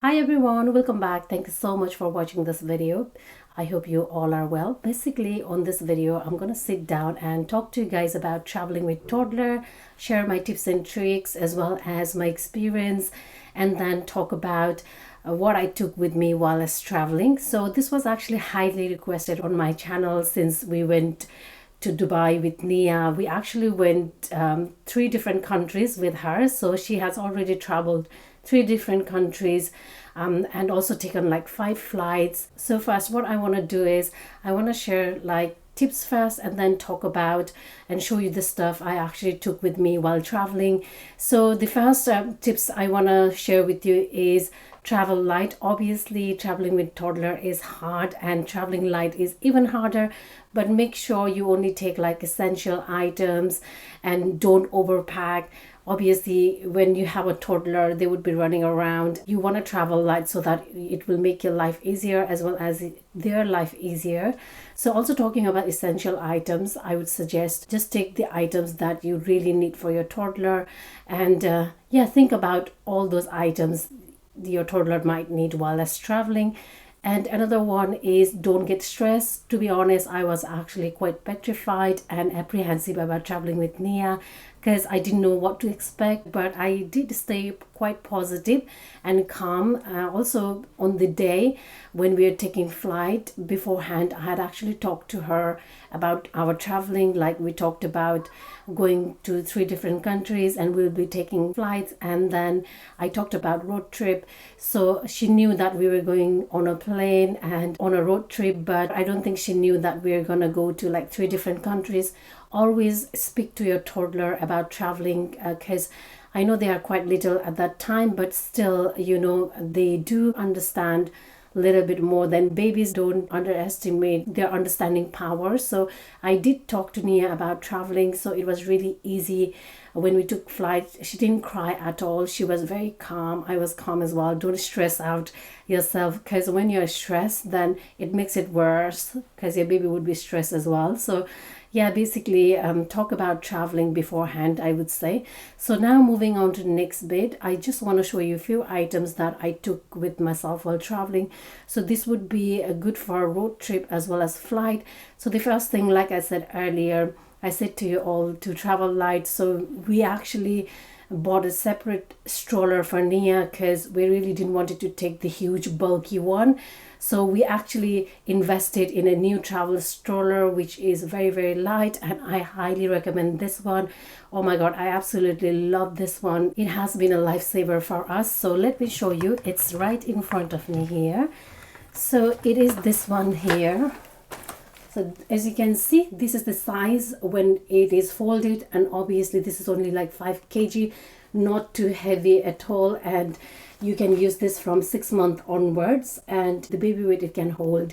Hi everyone, welcome back. Thank you so much for watching this video. I hope you all are well. Basically on this video I'm gonna sit down and talk to you guys about traveling with Toddler, share my tips and tricks as well as my experience, and then talk about what I took with me while I was traveling. So this was actually highly requested on my channel since we went to Dubai with Nia. We actually went 3 different countries with her, so she has already traveled 3 different countries and also taken like 5 flights. So first what I want to do is I want to share like tips first and then talk about and show you the stuff I actually took with me while traveling. So the first tips I want to share with you is travel light. Obviously traveling with Toddler is hard and traveling light is even harder, but make sure you only take like essential items and don't overpack. Obviously when you have a toddler, they would be running around. You want to travel light so that it will make your life easier as well as their life easier. So also talking about essential items, I would suggest just take the items that you really need for your toddler, and yeah, think about all those items your toddler might need while less traveling. And another one is don't get stressed. To be honest, I was actually quite petrified and apprehensive about traveling with Nia because I didn't know what to expect, but I did stay quite positive and calm. Also on the day when we were taking flight beforehand, I had actually talked to her about our traveling. Like we talked about going to 3 different countries and we'll be taking flights, and then I talked about road trip. So she knew that we were going on a plane and on a road trip, but I don't think she knew that we were gonna go to like 3 different countries. Always speak to your toddler about traveling because I know they are quite little at that time, but still, you know, they do understand a little bit more than babies. Don't underestimate their understanding power. So I did talk to Nia about traveling, so it was really easy. When we took flight, she didn't cry at all. She was very calm. I was calm as well. Don't stress out yourself, because when you're stressed, then it makes it worse because your baby would be stressed as well. So yeah, basically talk about traveling beforehand, I would say. So now moving on to the next bit, I just want to show you a few items that I took with myself while traveling. So this would be good for a road trip as well as flight. So the first thing, like I said earlier, I said to you all to travel light. So we actually bought a separate stroller for Nia because we really didn't want it to take the huge bulky one. So we actually invested in a new travel stroller which is very light, and I highly recommend this one. Oh my god, I absolutely love this one. It has been a lifesaver for us. So let me show you. It's right in front of me here. So it is this one here. So as you can see, this is the size when it is folded, and obviously this is only like 5 kg, not too heavy at all, and you can use this from 6 months onwards, and the baby weight it can hold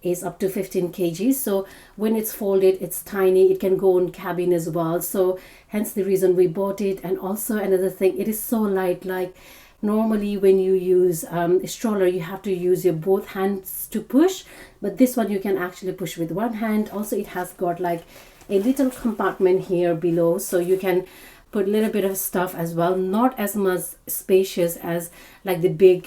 is up to 15 kg. So when it's folded, it's tiny. It can go in cabin as well. So hence the reason we bought it. And also another thing, it is so light. Like normally when you use a stroller, you have to use your both hands to push, but this one you can actually push with one hand. Also it has got like a little compartment here below, so you can put a little bit of stuff as well. Not as much spacious as like the big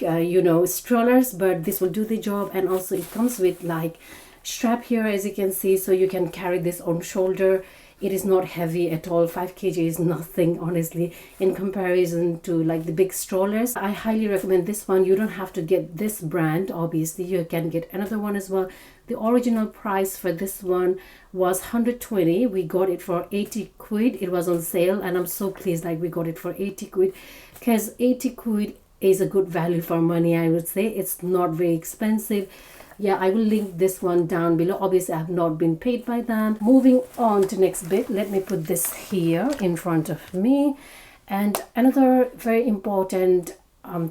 strollers, but this will do the job. And also it comes with like strap here, as you can see, so you can carry this on shoulder. It is not heavy at all. 5 kg is nothing, honestly, in comparison to like the big strollers. I highly recommend this one. You don't have to get this brand, obviously. You can get another one as well. The original price for this one was 120. We got it for 80 quid. It was on sale, and I'm so pleased like we got it for 80 quid, because 80 quid is a good value for money, I would say. It's not very expensive. Yeah, I will link this one down below. Obviously I have not been paid by them. Moving on to next bit, let me put this here in front of me. And another very important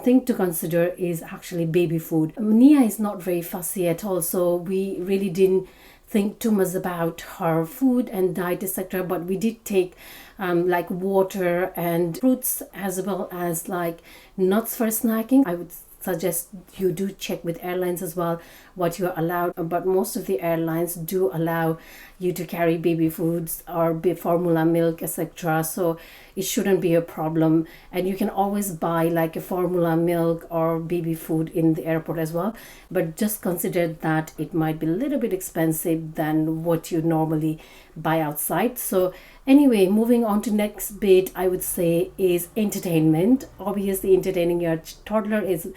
thing to consider is actually baby food. Nia is not very fussy at all, so we really didn't think too much about her food and diet, etc. But we did take like water and fruits as well as like nuts for snacking. I would suggest you do check with airlines as well what you're allowed, but most of the airlines do allow you to carry baby foods or formula milk, etc. So it shouldn't be a problem. And you can always buy like a formula milk or baby food in the airport as well, but just consider that it might be a little bit expensive than what you normally buy outside. So anyway, moving on to next bit, I would say, is entertainment. Obviously entertaining your toddler is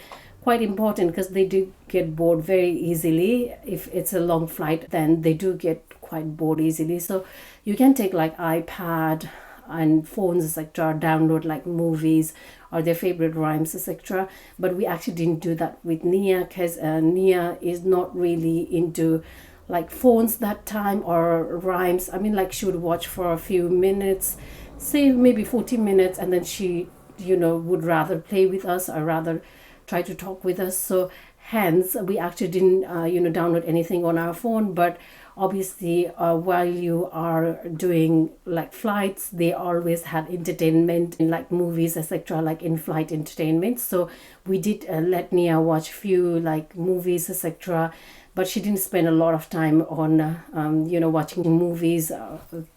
quite important because they do get bored very easily. If it's a long flight, then they do get quite bored easily. So you can take like iPad and phones, etc., download like movies or their favorite rhymes, etc. But we actually didn't do that with Nia because Nia is not really into like phones that time or rhymes. I mean, like she would watch for a few minutes, say maybe 40 minutes, and then she, would rather play with us or rather try to talk with us. So hence we actually didn't download anything on our phone. But obviously while you are doing like flights, they always have entertainment in like movies, etc., like in-flight entertainment. So we did let Nia watch few like movies, etc., but she didn't spend a lot of time on watching movies.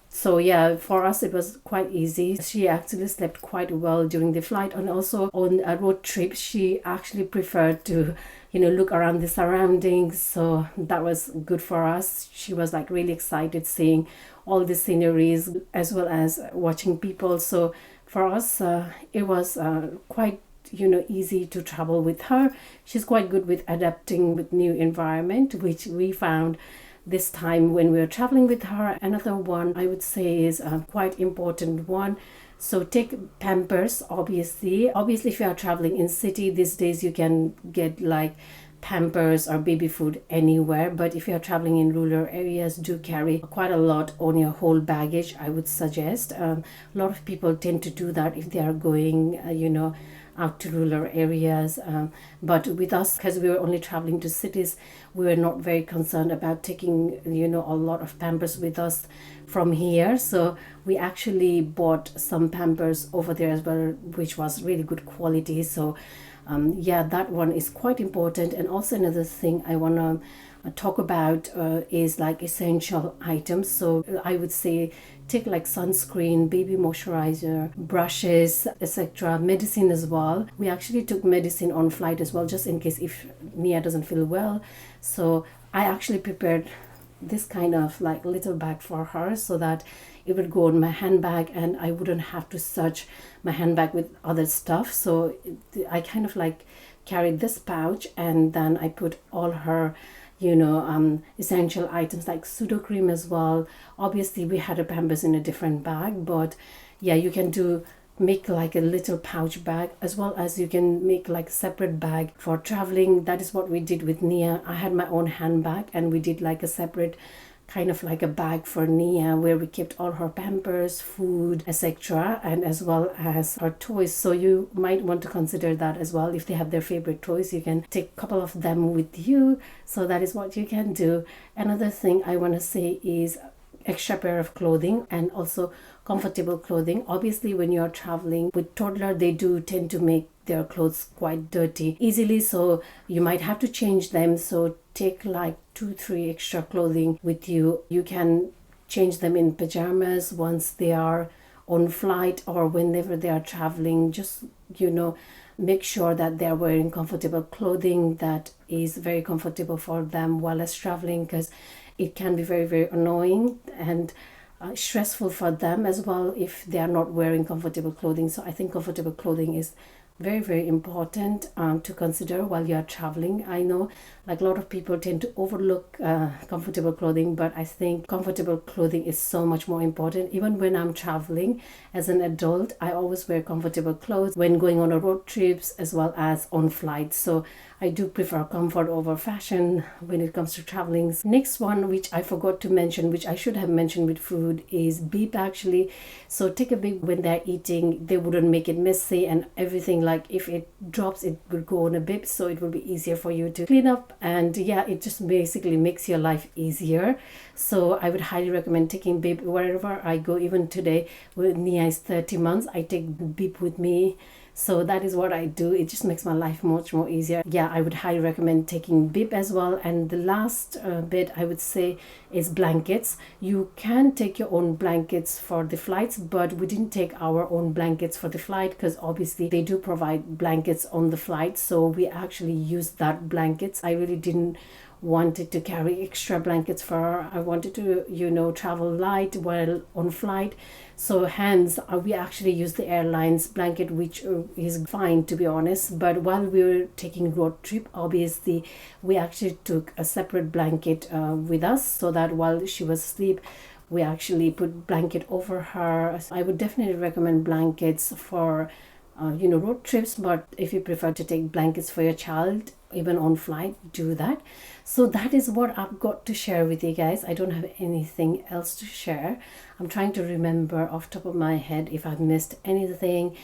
So yeah, for us it was quite easy. She actually slept quite well during the flight, and also on a road trip she actually preferred to look around the surroundings. So that was good for us. She was like really excited seeing all the sceneries as well as watching people. So for us it was quite easy to travel with her. She's quite good with adapting with new environment, which we found this time when we were traveling with her. Another one I would say is a quite important one. So take Pampers. Obviously if you are traveling in city these days, you can get like Pampers or baby food anywhere. But if you are traveling in rural areas, do carry quite a lot on your whole baggage, I would suggest. A lot of people tend to do that if they are going out to rural areas, but with us, because we were only traveling to cities, we were not very concerned about taking a lot of Pampers with us from here. So we actually bought some Pampers over there as well, which was really good quality. So that one is quite important. And also another thing I want to talk about is like essential items. So I would say take like sunscreen, baby moisturizer, brushes, etc., medicine as well. We actually took medicine on flight as well, just in case if Nia doesn't feel well. So I actually prepared this kind of like little bag for her so that it would go in my handbag and I wouldn't have to search my handbag with other stuff. So I kind of like carried this pouch, and then I put all her essential items like pseudo cream as well. Obviously we had a Pampers in a different bag, but yeah, you can make like a little pouch bag, as well as you can make like a separate bag for traveling. That is what we did with Nia. I had my own handbag and we did like a separate kind of like a bag for Nia where we kept all her Pampers, food, etc., and as well as her toys. So you might want to consider that as well. If they have their favorite toys, you can take a couple of them with you. So that is what you can do. Another thing I want to say is extra pair of clothing and also comfortable clothing. Obviously when you're traveling with toddler, they do tend to make their clothes quite dirty easily, so you might have to change them. So take like 2-3 extra clothing with you. You can change them in pajamas once they are on flight or whenever they are traveling. Just make sure that they are wearing comfortable clothing that is very comfortable for them while traveling, because it can be very, very annoying and stressful for them as well if they are not wearing comfortable clothing. So I think comfortable clothing is very, very important to consider while you are traveling. I know like a lot of people tend to overlook comfortable clothing, but I think comfortable clothing is so much more important. Even when I'm traveling as an adult, I always wear comfortable clothes when going on a road trips as well as on flights. So I do prefer comfort over fashion when it comes to traveling. Next one, which I forgot to mention, which I should have mentioned with food, is bib actually. So take a bib when they're eating. They wouldn't make it messy and everything. Like if it drops, it would go on a bib, so it will be easier for you to clean up. And yeah, it just basically makes your life easier. So I would highly recommend taking bib wherever I go. Even today when Nia is 30 months, I take bib with me. So that is what I do. It just makes my life much more easier. Yeah, I would highly recommend taking bib as well. And the last bit I would say is blankets. You can take your own blankets for the flights, but we didn't take our own blankets for the flight because obviously they do provide blankets on the flight, so we actually used that blankets. I really didn't wanted to carry extra blankets for her. I wanted to, you know, travel light while on flight. So hence we actually used the airline's blanket, which is fine to be honest. But while we were taking road trip, obviously we actually took a separate blanket with us, so that while she was asleep, we actually put blanket over her. I would definitely recommend blankets for you know, road trips, but if you prefer to take blankets for your child even on flight, do that. So that is what I've got to share with you guys. I don't have anything else to share. I'm trying to remember off top of my head if I've missed anything,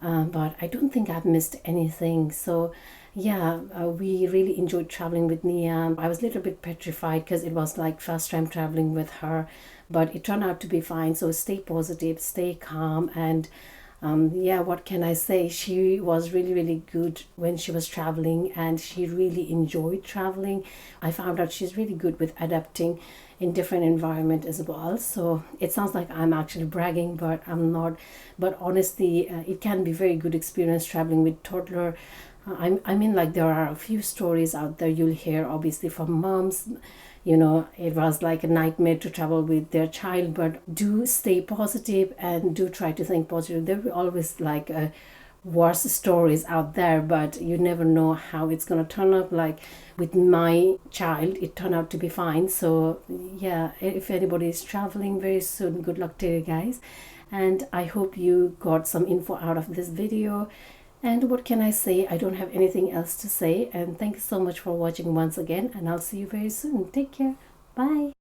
but I don't think I've missed anything. So yeah, we really enjoyed traveling with Nia. I was a little bit petrified because it was like first time traveling with her, but it turned out to be fine. So stay positive, stay calm, and yeah, what can I say? She was really good when she was traveling, and she really enjoyed traveling. I found out she's really good with adapting in different environment as well. So it sounds like I'm actually bragging, but I'm not. But honestly, it can be very good experience traveling with toddler. I mean, like, there are a few stories out there you'll hear obviously from moms, you know, it was like a nightmare to travel with their child. But do stay positive and do try to think positive. There will always like worse stories out there, but you never know how it's gonna turn up. Like with my child, it turned out to be fine. So yeah, if anybody is traveling very soon, good luck to you guys, and I hope you got some info out of this video. And what can I say? I don't have anything else to say. And thank you so much for watching once again. And I'll see you very soon. Take care. Bye.